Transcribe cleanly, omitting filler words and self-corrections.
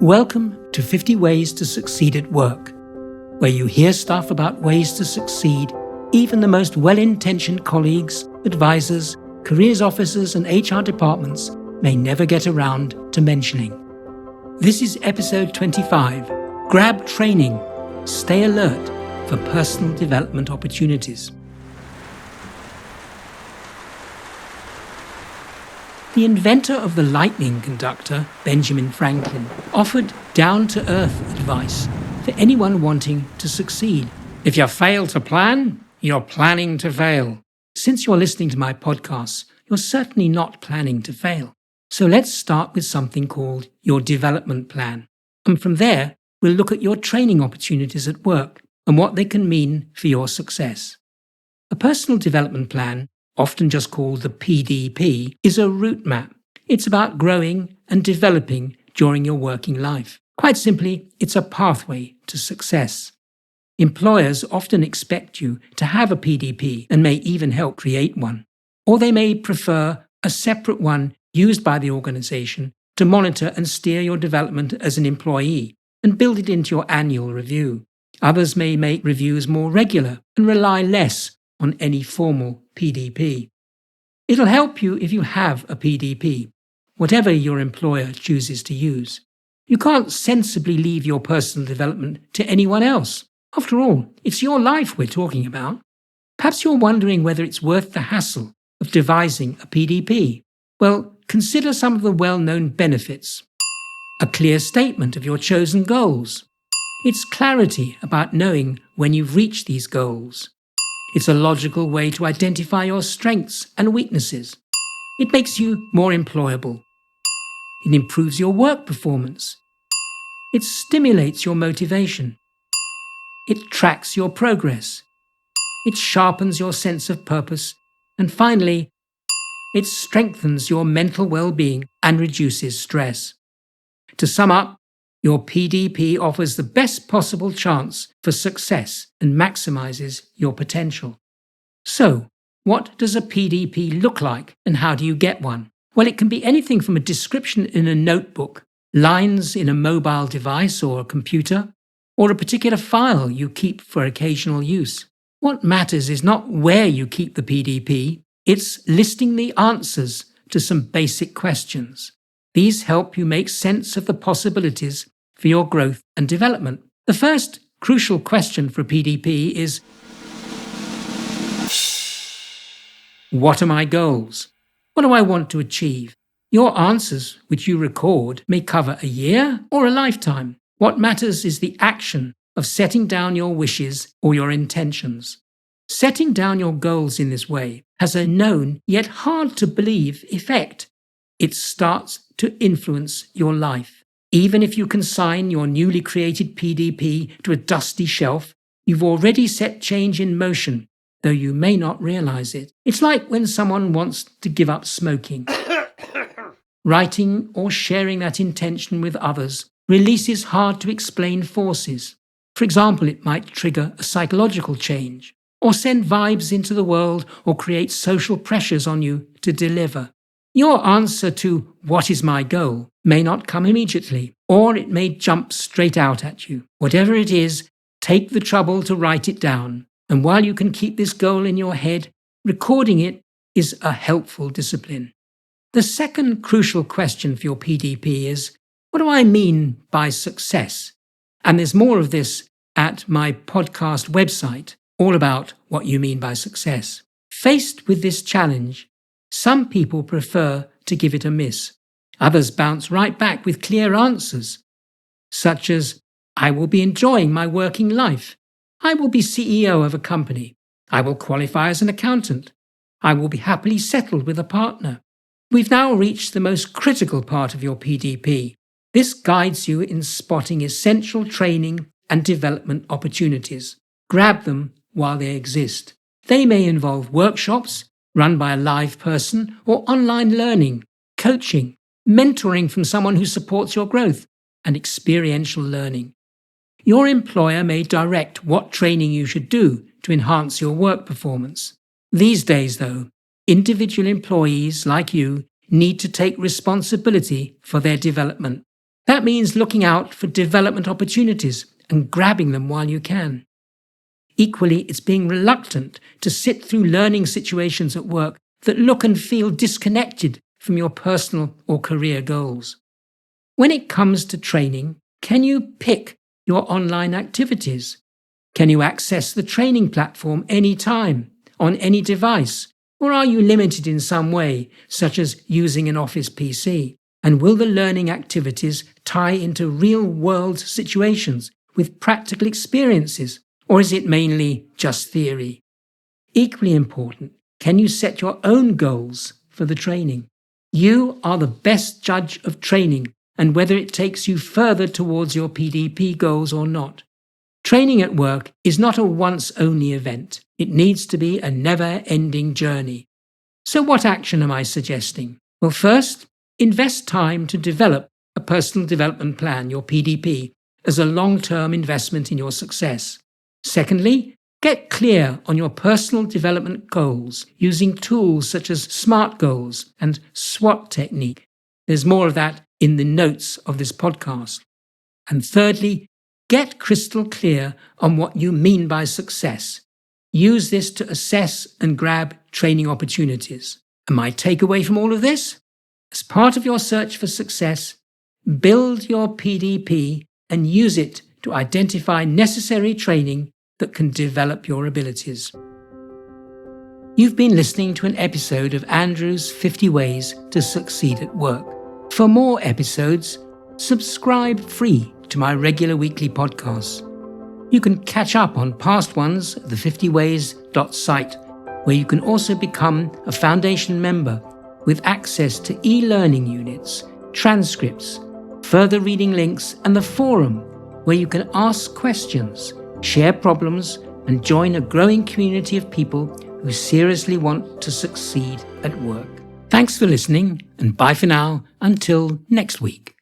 Welcome to 50 Ways to Succeed at Work, where you hear stuff about ways to succeed even the most well-intentioned colleagues, advisors, careers officers and HR departments may never get around to mentioning. This is episode 25, Grab Training, Stay Alert for Personal Development Opportunities. The inventor of the lightning conductor, Benjamin Franklin, offered down-to-earth advice for anyone wanting to succeed. If you fail to plan, you're planning to fail. Since you're listening to my podcasts, you're certainly not planning to fail. So let's start with something called your development plan. And from there, we'll look at your training opportunities at work and what they can mean for your success. A personal development plan, often just called the PDP, is a route map. It's about growing and developing during your working life. Quite simply, it's a pathway to success. Employers often expect you to have a PDP and may even help create one. Or they may prefer a separate one used by the organization to monitor and steer your development as an employee and build it into your annual review. Others may make reviews more regular and rely less on any formal PDP. It'll help you if you have a PDP, whatever your employer chooses to use. You can't sensibly leave your personal development to anyone else. After all, it's your life we're talking about. Perhaps you're wondering whether it's worth the hassle of devising a PDP. Well, consider some of the well-known benefits. A clear statement of your chosen goals. It's clarity about knowing when you've reached these goals. It's a logical way to identify your strengths and weaknesses. It makes you more employable. It improves your work performance. It stimulates your motivation. It tracks your progress. It sharpens your sense of purpose. And finally, it strengthens your mental well-being and reduces stress. To sum up, your PDP offers the best possible chance for success and maximizes your potential. So, what does a PDP look like and how do you get one? Well, it can be anything from a description in a notebook, lines in a mobile device or a computer, or a particular file you keep for occasional use. What matters is not where you keep the PDP, it's listing the answers to some basic questions. These help you make sense of the possibilities for your growth and development. The first crucial question for a PDP is, what are my goals? What do I want to achieve? Your answers, which you record, may cover a year or a lifetime. What matters is the action of setting down your wishes or your intentions. Setting down your goals in this way has a known yet hard to believe effect. It starts to influence your life. Even if you consign your newly created PDP to a dusty shelf, you've already set change in motion, though you may not realize it. It's like when someone wants to give up smoking. Writing or sharing that intention with others releases hard-to-explain forces. For example, it might trigger a psychological change, or send vibes into the world, or create social pressures on you to deliver. Your answer to what is my goal may not come immediately, or it may jump straight out at you. Whatever it is, take the trouble to write it down. And while you can keep this goal in your head, recording it is a helpful discipline. The second crucial question for your PDP is, what do I mean by success? And there's more of this at my podcast website, all about what you mean by success. Faced with this challenge, some people prefer to give it a miss. Others bounce right back with clear answers, such as, I will be enjoying my working life. I will be CEO of a company. I will qualify as an accountant. I will be happily settled with a partner. We've now reached the most critical part of your PDP. This guides you in spotting essential training and development opportunities. Grab them while they exist. They may involve workshops run by a live person or online learning, coaching, mentoring from someone who supports your growth, and experiential learning. Your employer may direct what training you should do to enhance your work performance. These days, though, individual employees like you need to take responsibility for their development. That means looking out for development opportunities and grabbing them while you can. Equally, it's being reluctant to sit through learning situations at work that look and feel disconnected from your personal or career goals. When it comes to training, can you pick your online activities? Can you access the training platform anytime, on any device? Or are you limited in some way, such as using an office PC? And will the learning activities tie into real-world situations with practical experiences? Or is it mainly just theory? Equally important, can you set your own goals for the training? You are the best judge of training and whether it takes you further towards your PDP goals or not. Training at work is not a once-only event. It needs to be a never-ending journey. So what action am I suggesting? Well, first, invest time to develop a personal development plan, your PDP, as a long-term investment in your success. Secondly, get clear on your personal development goals using tools such as SMART goals and SWOT technique. There's more of that in the notes of this podcast. And thirdly, get crystal clear on what you mean by success. Use this to assess and grab training opportunities. And my takeaway from all of this? As part of your search for success, build your PDP and use it to identify necessary training that can develop your abilities. You've been listening to an episode of Andrew's 50 Ways to Succeed at Work. For more episodes, subscribe free to my regular weekly podcasts. You can catch up on past ones at the 50ways.site, where you can also become a foundation member with access to e-learning units, transcripts, further reading links, and the forum, where you can ask questions, share problems, and join a growing community of people who seriously want to succeed at work. Thanks for listening, and bye for now until next week.